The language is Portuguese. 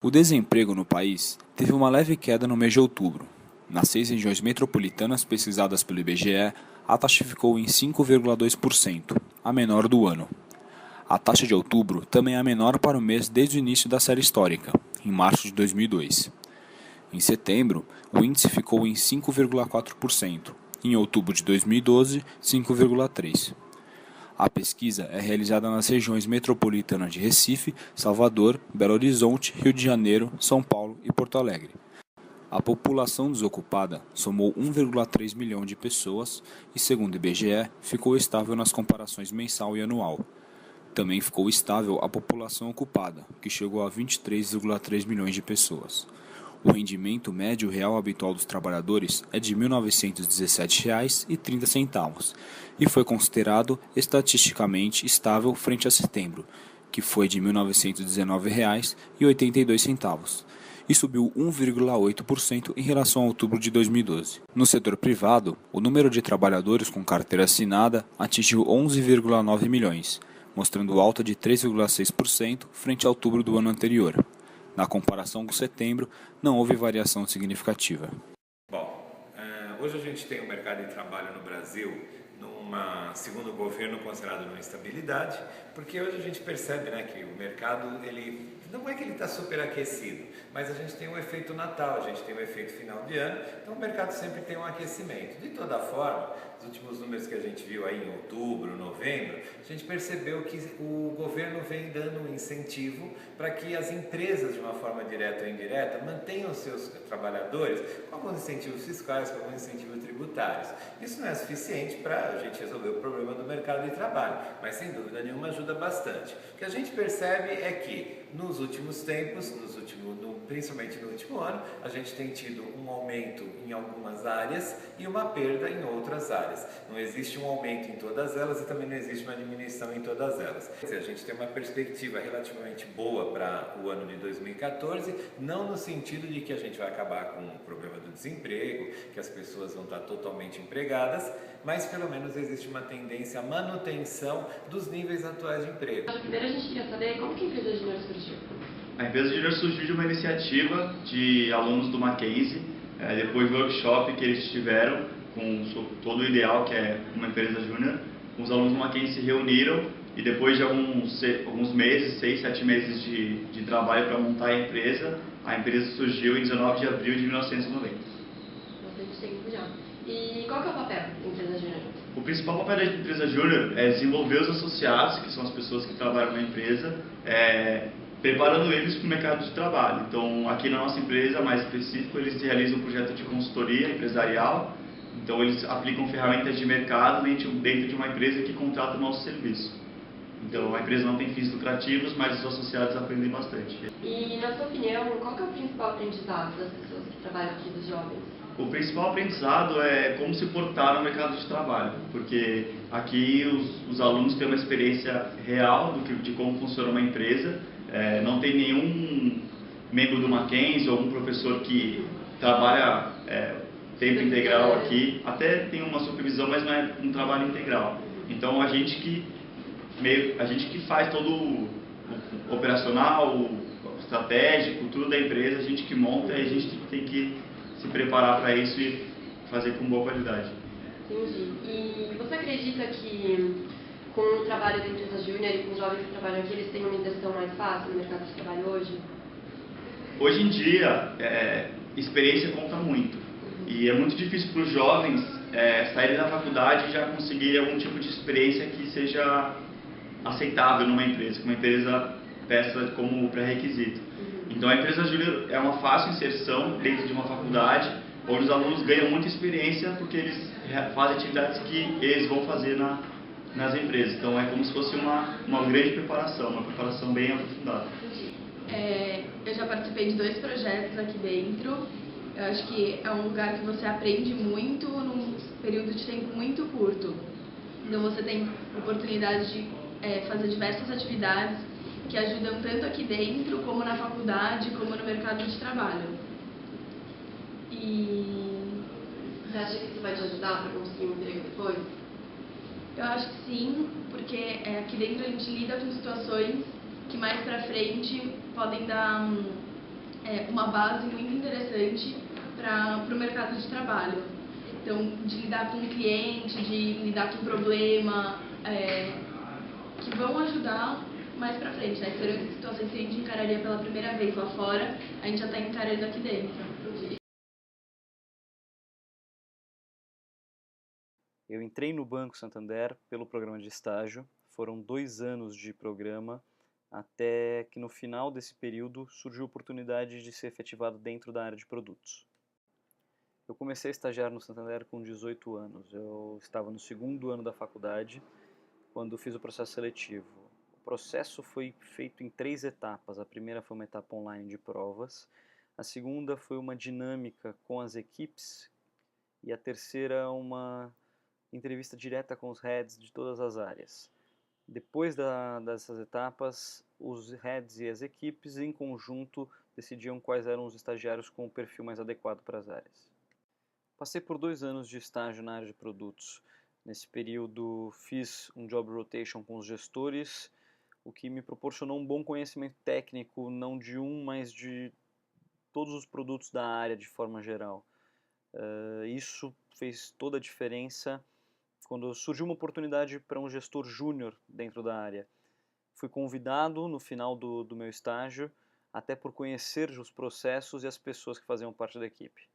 O desemprego no país teve uma leve queda no mês de outubro. Nas 6 regiões metropolitanas pesquisadas pelo IBGE, a taxa ficou em 5,2%, a menor do ano. A taxa de outubro também é a menor para o mês desde o início da série histórica, em março de 2002. Em setembro, o índice ficou em 5,4%, em outubro de 2012, 5,3%. A pesquisa é realizada nas regiões metropolitanas de Recife, Salvador, Belo Horizonte, Rio de Janeiro, São Paulo e Porto Alegre. A população desocupada somou 1,3 milhão de pessoas e, segundo o IBGE, ficou estável nas comparações mensal e anual. Também ficou estável a população ocupada, que chegou a 23,3 milhões de pessoas. O rendimento médio real habitual dos trabalhadores é de R$ 1.917,30 e foi considerado estatisticamente estável frente a setembro, que foi de R$ 1.919,82, e subiu 1,8% em relação a outubro de 2012. No setor privado, o número de trabalhadores com carteira assinada atingiu 11,9 milhões, mostrando alta de 3,6% frente a outubro do ano anterior. Na comparação com setembro, não houve variação significativa. Bom, hoje a gente tem um mercado de trabalho no Brasil segundo o governo, considerado numa instabilidade, porque hoje a gente percebe, que o mercado, ele não é que ele está superaquecido, mas a gente tem um efeito Natal, a gente tem um efeito final de ano, então o mercado sempre tem um aquecimento. De toda forma, os últimos números que a gente viu aí em outubro, novembro, a gente percebeu que o governo vem dando um incentivo para que as empresas, de uma forma direta ou indireta, mantenham os seus trabalhadores com alguns incentivos fiscais, com alguns incentivos tributários. Isso não é suficiente para a gente resolver o problema do mercado de trabalho, mas sem dúvida nenhuma ajuda bastante. O que a gente percebe é que nos últimos tempos, principalmente no último ano, a gente tem tido um aumento em algumas áreas e uma perda em outras áreas. Não existe um aumento em todas elas e também não existe uma diminuição em todas elas. Quer dizer, a gente tem uma perspectiva relativamente boa para o ano de 2014, não no sentido de que a gente vai acabar com o problema do desemprego, que as pessoas vão estar totalmente empregadas, mas pelo menos existe uma tendência à manutenção dos níveis atuais de emprego. Primeiro a gente queria saber como que a empresa Júnior surgiu. A empresa Júnior surgiu de uma iniciativa de alunos do Mackenzie, depois do workshop que eles tiveram com todo o ideal que é uma empresa Júnior. Os alunos do Mackenzie se reuniram e depois de alguns meses, 6, 7 meses de trabalho para montar a empresa surgiu em 19 de abril de 1990. Bastante tempo já. E qual que é o papel da empresa Júnior? O principal papel da empresa Júnior é desenvolver os associados, que são as pessoas que trabalham na empresa, preparando eles para o mercado de trabalho. Então, aqui na nossa empresa, mais específico, eles realizam um projeto de consultoria empresarial. Então, eles aplicam ferramentas de mercado dentro de uma empresa que contrata o nosso serviço. Então, a empresa não tem fins lucrativos, mas os associados aprendem bastante. E, na sua opinião, qual que é o principal aprendizado das pessoas que trabalham aqui, dos jovens? O principal aprendizado é como se portar no mercado de trabalho, porque aqui os alunos têm uma experiência real de como funciona uma empresa. Não tem nenhum membro do Mackenzie ou algum professor que trabalha tempo integral aqui. Até tem uma supervisão, mas não é um trabalho integral. Então a gente que faz todo o operacional, o estratégico, tudo da empresa, a gente que monta e a gente tem que se preparar para isso e fazer com boa qualidade. Entendi. E você acredita que com o trabalho da empresa Júnior e com os jovens que trabalham aqui, eles têm uma inserção mais fácil no mercado de trabalho hoje? Hoje em dia, experiência conta muito. E é muito difícil para os jovens saírem da faculdade e já conseguirem algum tipo de experiência que seja aceitável numa empresa, que uma empresa peça como pré-requisito. Então a empresa Júnior é uma fácil inserção dentro de uma faculdade, onde os alunos ganham muita experiência porque eles fazem atividades que eles vão fazer nas empresas. Então é como se fosse uma grande preparação, uma preparação bem aprofundada. Eu já participei de 2 projetos aqui dentro. Eu acho que é um lugar que você aprende muito num período de tempo muito curto. Então você tem oportunidade de fazer diversas atividades que ajudam tanto aqui dentro, como na faculdade, como no mercado de trabalho. E você acha que isso vai te ajudar para conseguir um emprego depois? Eu acho que sim, porque aqui dentro a gente lida com situações que mais pra frente podem dar uma base muito interessante para o mercado de trabalho. Então, de lidar com o cliente, de lidar com o problema, que vão ajudar mais para frente, né? Que seriam situações que a gente encararia pela primeira vez lá fora, a gente já está encarando aqui dentro. Eu entrei no Banco Santander pelo programa de estágio, foram 2 anos de programa, até que no final desse período surgiu a oportunidade de ser efetivado dentro da área de produtos. Eu comecei a estagiar no Santander com 18 anos, eu estava no 2º ano da faculdade quando fiz o processo seletivo. O processo foi feito em 3 etapas, a primeira foi uma etapa online de provas, a segunda foi uma dinâmica com as equipes e a terceira uma entrevista direta com os heads de todas as áreas. Depois dessas etapas, os heads e as equipes em conjunto decidiam quais eram os estagiários com o perfil mais adequado para as áreas. Passei por 2 anos de estágio na área de produtos. Nesse período fiz um job rotation com os gestores, o que me proporcionou um bom conhecimento técnico, não de mas de todos os produtos da área de forma geral. Isso fez toda a diferença quando surgiu uma oportunidade para um gestor júnior dentro da área. Fui convidado no final do meu estágio, até por conhecer os processos e as pessoas que faziam parte da equipe.